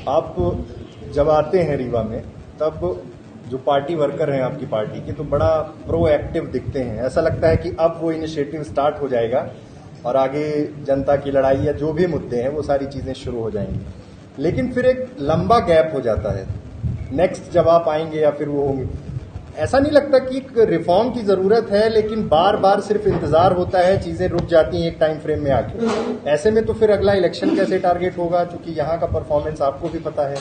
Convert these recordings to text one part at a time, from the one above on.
आप जब आते हैं रीवा में तब जो पार्टी वर्कर हैं आपकी पार्टी के तो बड़ा प्रोएक्टिव दिखते हैं। ऐसा लगता है कि अब वो इनिशिएटिव स्टार्ट हो जाएगा और आगे जनता की लड़ाई या जो भी मुद्दे हैं वो सारी चीजें शुरू हो जाएंगी। लेकिन फिर एक लंबा गैप हो जाता है, नेक्स्ट जब आप आएंगे या फिर वो होंगे। ऐसा नहीं लगता कि एक रिफॉर्म की जरूरत है, लेकिन बार बार सिर्फ इंतजार होता है, चीजें रुक जाती हैं एक टाइम फ्रेम में आके। ऐसे में तो फिर अगला इलेक्शन कैसे टारगेट होगा, क्योंकि यहाँ का परफॉर्मेंस आपको भी पता है।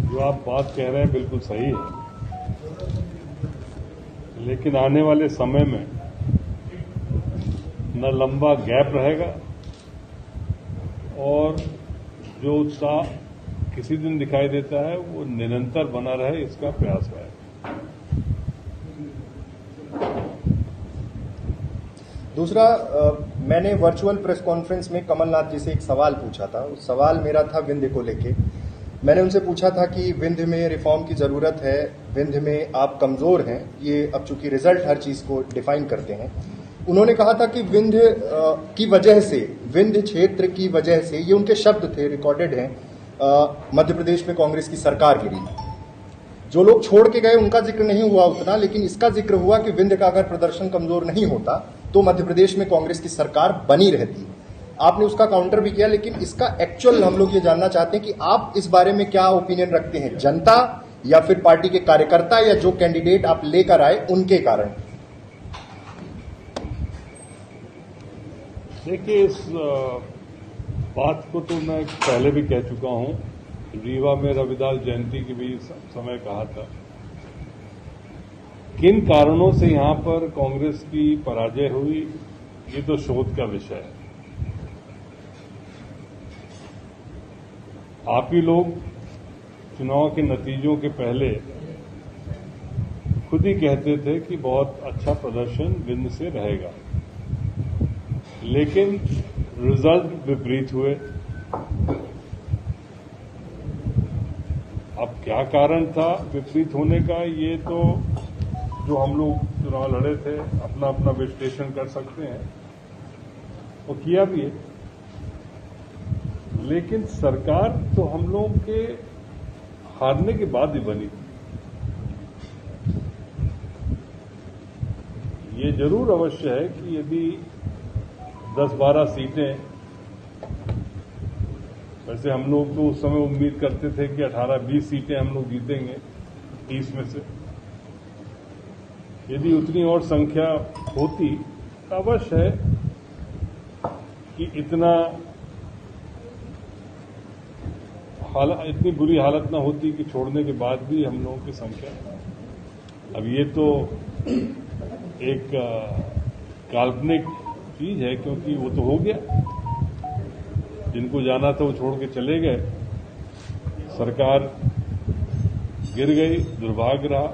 जो आप बात कह रहे हैं बिल्कुल सही है, लेकिन आने वाले समय में न लंबा गैप रहेगा और जो उत्साह किसी दिन दिखाई देता है वो निरंतर बना रहे, इसका प्रयास है। दूसरा, मैंने वर्चुअल प्रेस कॉन्फ्रेंस में कमलनाथ जी से एक सवाल पूछा था। उस सवाल मेरा था विंध्य को लेके। मैंने उनसे पूछा था कि विंध्य में रिफॉर्म की जरूरत है, विंध्य में आप कमजोर हैं, ये अब चूंकि रिजल्ट हर चीज को डिफाइन करते हैं। उन्होंने कहा था कि विंध्य की वजह से, विंध्य क्षेत्र की वजह से, ये उनके शब्द थे, रिकॉर्डेड हैं, मध्य प्रदेश में कांग्रेस की सरकार गिरी। जो लोग छोड़ के गए उनका जिक्र नहीं हुआ उतना, लेकिन इसका जिक्र हुआ कि विंध्य का अगर प्रदर्शन कमजोर नहीं होता तो मध्य प्रदेश में कांग्रेस की सरकार बनी रहती। आपने उसका काउंटर भी किया, लेकिन इसका एक्चुअल हम लोग ये जानना चाहते हैं कि आप इस बारे में क्या ओपिनियन रखते हैं, जनता या फिर पार्टी के कार्यकर्ता या जो कैंडिडेट आप लेकर आए उनके कारण। देखिए, इस बात को तो मैं पहले भी कह चुका हूं, रीवा में रविदास जयंती की भी समय कहा था। किन कारणों से यहां पर कांग्रेस की पराजय हुई, ये तो शोध का विषय है। आप ही लोग चुनाव के नतीजों के पहले खुद ही कहते थे कि बहुत अच्छा प्रदर्शन विंध्य से रहेगा, लेकिन रिजल्ट विपरीत हुए। अब क्या कारण था विपरीत होने का, ये तो जो हम लोग चुनाव लड़े थे अपना अपना विश्लेषण कर सकते हैं, और किया भी है। लेकिन सरकार तो हम लोग के हारने के बाद ही बनी। ये जरूर अवश्य है कि यदि 10-12 सीटें, वैसे हम लोग तो उस समय उम्मीद करते थे कि 18-20 सीटें हम लोग जीतेंगे 30 में से, यदि उतनी और संख्या होती तो अवश्य है कि इतनी बुरी हालत ना होती कि छोड़ने के बाद भी हम लोगों की संख्या। अब ये तो एक काल्पनिक चीज है, क्योंकि वो तो हो गया, जिनको जाना था वो छोड़ के चले गए, सरकार गिर गई, दुर्भाग्य रहा।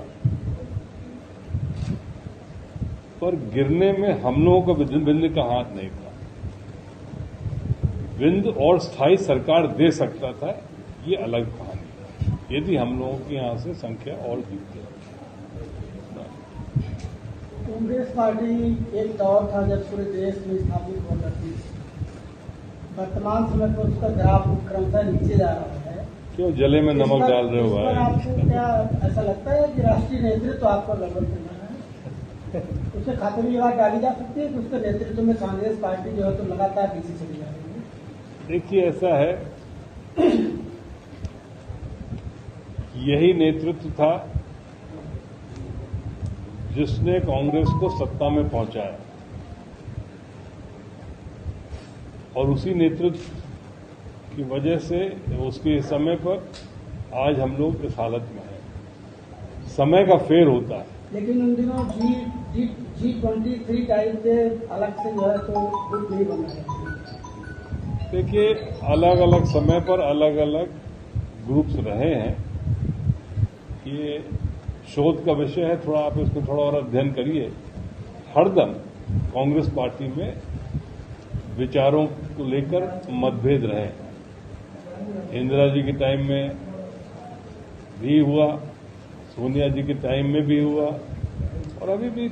पर गिरने में हम लोगों का विंध्य का हाथ नहीं था। विंध्य और स्थायी सरकार दे सकता था, ये अलग कहानी है, यदि हम लोगों की यहां से संख्या और जीतती। कांग्रेस पार्टी एक दौर था जब पूरे देश में स्थापित हो जाती, वर्तमान समय पर उसका ग्राफ क्रमशः नीचे जा रहा है। क्यों जले में नमक डाल रहे हो भाई? आपको क्या ऐसा लगता है कि राष्ट्रीय नेतृत्व तो आपका गड़बड़ करना है? उसके खाते में ये बात डाली जा सकती है कि उसके नेतृत्व में कांग्रेस पार्टी जो है तो लगातार पीछे चली जा रही है। देखिए, ऐसा है, यही नेतृत्व था जिसने कांग्रेस को सत्ता में पहुंचाया, और उसी नेतृत्व की वजह से उसके समय पर आज हम लोग इस हालत में हैं। समय का फेर होता है। लेकिन उन दिनों G23 टाइप से अलग से जो है तो ग्रुप नहीं बना है। देखिए, अलग अलग समय पर अलग अलग ग्रुप्स रहे हैं, ये शोध का विषय है। थोड़ा आप इसको थोड़ा और अध्ययन करिए। हरदम कांग्रेस पार्टी में विचारों को लेकर मतभेद रहे। इंदिरा जी के टाइम में भी हुआ, सोनिया जी के टाइम में भी हुआ, और अभी भी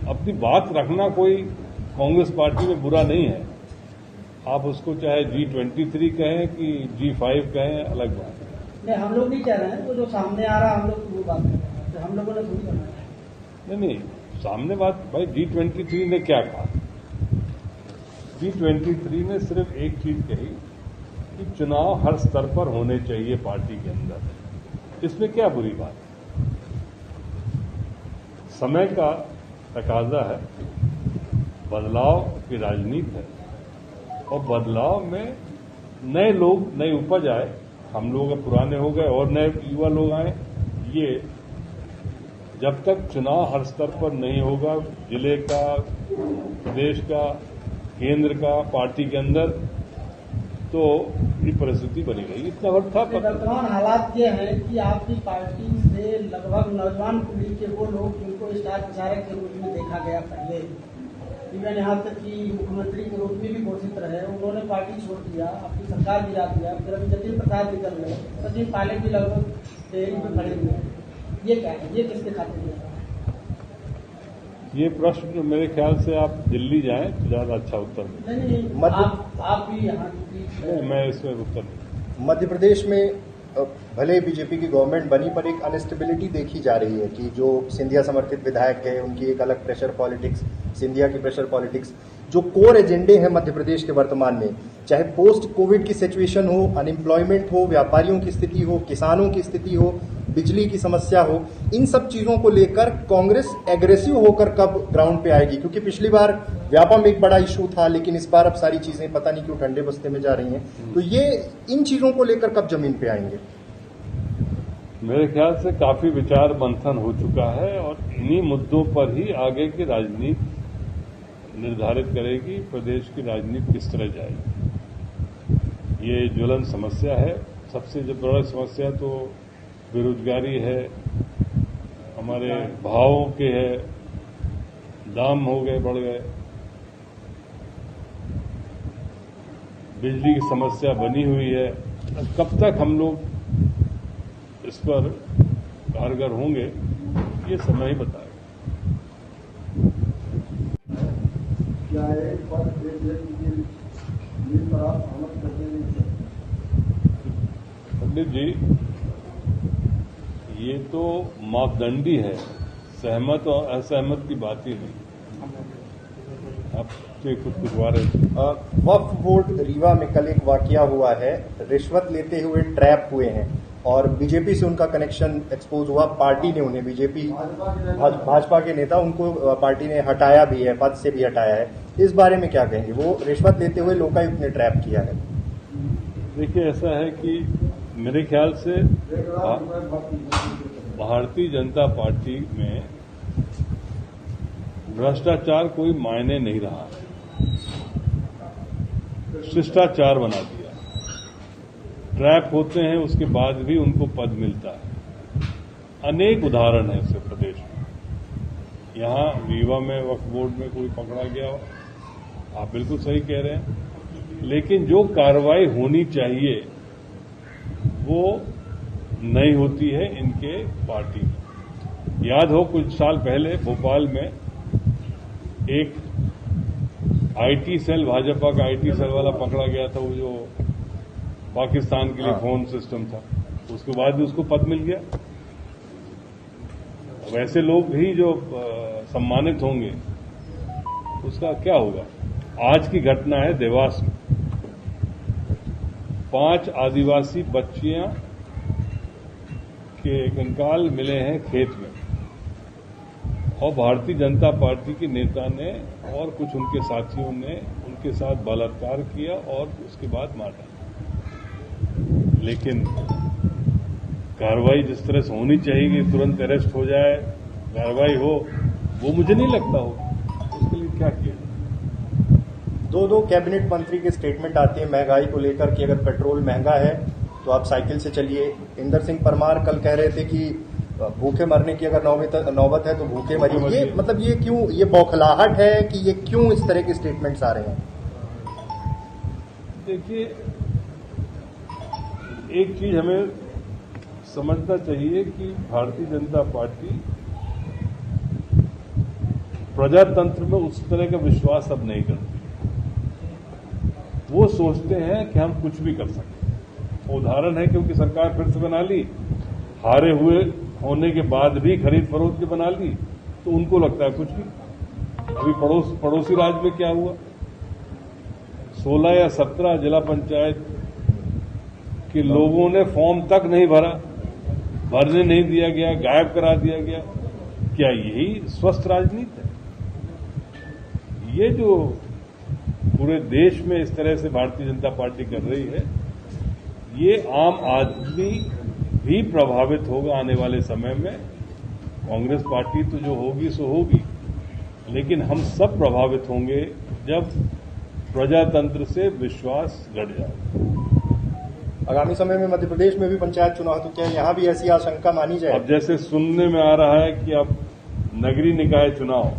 अपनी बात रखना कोई कांग्रेस पार्टी में बुरा नहीं है। आप उसको चाहे G23 कहें कि G5 कहें, अलग बात है। नहीं, हम लोग नहीं कह रहे हैं, तो जो सामने आ रहा है हम लोग वो बात कर रहे हैं, तो हम लोगों ने थोड़ी बनाया। नहीं, सामने बात भाई G23 ने क्या कहा? G23 ने सिर्फ एक चीज कही कि चुनाव हर स्तर पर होने चाहिए पार्टी के अंदर। इसमें क्या बुरी बात है? समय का तकाजा है, बदलाव की राजनीति है, और बदलाव में नए लोग, नई उपज आए, हम लोग अब पुराने हो गए और नए युवा लोग आए। ये जब तक चुनाव हर स्तर पर नहीं होगा, जिले का, प्रदेश का, केंद्र का, पार्टी के अंदर, तो ये परिस्थिति बनी रहेगी। इतना वक्त था। वर्तमान हालात ये हैं कि आपकी पार्टी से लगभग नौजवान पीढ़ी के वो लोग जिनको स्टार प्रचारक के रूप में देखा गया पहले, इवन यहाँ तक कि मुख्यमंत्री के रूप में भी घोषित रहे, उन्होंने पार्टी छोड़ दिया, अपनी सरकार गिरा दिया, फिर अभी जतिन प्रसाद निकल गए, सचिन पायलट भी लगभग तेरी में खड़े हुए। ये क्या है? ये किसके खाते में? ये प्रश्न मेरे ख्याल से आप दिल्ली जाएं तो ज्यादा अच्छा उत्तर दें। नहीं, आप भी यहाँ की मैं इसमें उत्तर दूं। मध्य प्रदेश में भले बीजेपी की गवर्नमेंट बनी, पर एक अनस्टेबिलिटी देखी जा रही है कि जो सिंधिया समर्थित विधायक है उनकी एक अलग प्रेशर पॉलिटिक्स, सिंधिया की प्रेशर पॉलिटिक्स, जो कोर एजेंडे हैं मध्य प्रदेश के वर्तमान में, चाहे पोस्ट कोविड की सिचुएशन हो, अनएम्प्लॉयमेंट हो, व्यापारियों की स्थिति हो, किसानों की स्थिति हो, बिजली की समस्या हो, इन सब चीजों को लेकर कांग्रेस एग्रेसिव होकर कब ग्राउंड पे आएगी? क्योंकि पिछली बार व्यापा में एक बड़ा इशू था, लेकिन इस बार अब सारी चीजें पता नहीं क्यों ठंडे बस्ते में जा रही हैं। तो ये इन चीजों को लेकर कब जमीन पे आएंगे? मेरे ख्याल से काफी विचार मंथन हो चुका है और इन्हीं मुद्दों पर ही आगे की राजनीति निर्धारित करेगी प्रदेश की राजनीति किस तरह जाएगी। ये ज्वलन समस्या है। सबसे जो बड़ा समस्या तो बेरोजगारी है, हमारे भावों के है, दाम हो गए, बढ़ गए, बिजली की समस्या बनी हुई है। कब तक हम लोग इस पर कारगर होंगे, ये समय ही बताएगा। क्या एक पद पर आप सहमत करते हैं? पंडित जी, ये तो मापदंडी है, सहमत और असहमत की बात ही नहीं। आप तो कुछ वक्फ बोर्ड रीवा में कल एक वाकया हुआ है, रिश्वत लेते हुए ट्रैप हुए हैं और बीजेपी से उनका कनेक्शन एक्सपोज हुआ। पार्टी ने उन्हें, बीजेपी भाजपा के नेता, उनको पार्टी ने हटाया भी है, पद से भी हटाया है। इस बारे में क्या कहेंगे? वो रिश्वत लेते हुए लोकायुक्त ने ट्रैप किया है। देखिए, ऐसा है कि मेरे ख्याल से भारतीय जनता पार्टी में भ्रष्टाचार कोई मायने नहीं रहा, शिष्टाचार बना दिया। ट्रैप होते हैं, उसके बाद भी उनको पद मिलता है। अनेक उदाहरण है इससे प्रदेश में। यहां रीवा में वक्फ बोर्ड में कोई पकड़ा गया, आप बिल्कुल सही कह रहे हैं, लेकिन जो कार्रवाई होनी चाहिए वो नहीं होती है इनके पार्टी में। याद हो, कुछ साल पहले भोपाल में एक आईटी सेल, भाजपा का आईटी सेल वाला पकड़ा गया था, वो जो पाकिस्तान के लिए फोन सिस्टम था, उसके बाद भी उसको पद मिल गया। वैसे लोग भी जो सम्मानित होंगे, उसका क्या होगा? आज की घटना है देवास में, 5 आदिवासी बच्चियां के कंकाल मिले हैं खेत में, और भारतीय जनता पार्टी के नेता ने और कुछ उनके साथियों ने उनके साथ बलात्कार किया और उसके बाद मारा। लेकिन कार्रवाई जिस तरह से होनी चाहिए कि तुरंत अरेस्ट हो जाए, कार्रवाई हो, वो मुझे नहीं लगता हो। उसके लिए क्या किया? दो कैबिनेट मंत्री के स्टेटमेंट आते हैं महंगाई को लेकर कि अगर पेट्रोल महंगा है तो आप साइकिल से चलिए। इंदर सिंह परमार कल कह रहे थे कि भूखे मरने की अगर नौबत है तो भूखे मरिए। ये मतलब ये क्यों, ये बौखलाहट है कि ये क्यों इस तरह के स्टेटमेंट्स आ रहे हैं? देखिए, एक चीज हमें समझना चाहिए कि भारतीय जनता पार्टी प्रजातंत्र में उस तरह का विश्वास अब नहीं करती। वो सोचते हैं कि हम कुछ भी कर सकते। उदाहरण है, क्योंकि सरकार फिर से बना ली, हारे हुए होने के बाद भी खरीद फरोख्त की बना ली, तो उनको लगता है कुछ भी। अभी पड़ोसी राज्य में क्या हुआ, 16 या 17 जिला पंचायत के लोगों ने फॉर्म तक नहीं भरा, भरने नहीं दिया गया, गायब करा दिया गया। क्या यही स्वस्थ राजनीति है? ये जो पूरे देश में इस तरह से भारतीय जनता पार्टी कर रही है, ये आम आदमी भी प्रभावित होगा आने वाले समय में। कांग्रेस पार्टी तो जो होगी सो होगी, लेकिन हम सब प्रभावित होंगे जब प्रजातंत्र से विश्वास घट जाए। आगामी समय में मध्य प्रदेश में भी पंचायत चुनाव, तो क्या यहाँ भी ऐसी आशंका मानी जाए? अब जैसे सुनने में आ रहा है कि अब नगरीय निकाय चुनाव,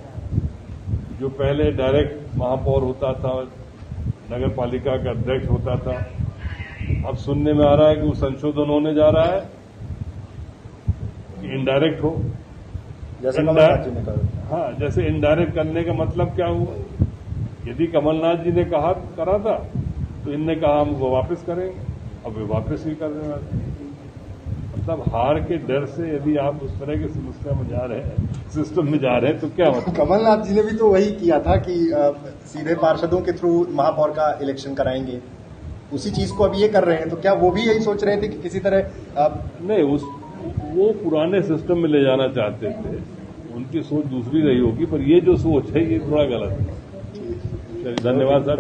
जो पहले डायरेक्ट महापौर होता था, नगर पालिका का अध्यक्ष होता था, अब सुनने में आ रहा है कि वो संशोधन होने जा रहा है कि इनडायरेक्ट हो। जैसे कमलनाथ जी ने कहा। हाँ, जैसे इनडायरेक्ट करने का मतलब क्या हुआ? यदि कमलनाथ जी ने करा था, तो इनने कहा हम वो वापस करेंगे, अब वे वापस ही करने वाले। मतलब हार के डर से यदि आप उस तरह की समस्या में जा रहे हैं, सिस्टम में जा रहे हैं, तो क्या मतलब? कमलनाथ जी ने भी तो वही किया था कि सीधे पार्षदों के थ्रू महापौर का इलेक्शन कराएंगे, उसी चीज को अब ये कर रहे हैं। तो क्या वो भी यही सोच रहे थे कि किसी तरह नहीं, वो पुराने सिस्टम में ले जाना चाहते थे, उनकी सोच दूसरी रही होगी, पर ये जो सोच है ये थोड़ा गलत है। धन्यवाद सर।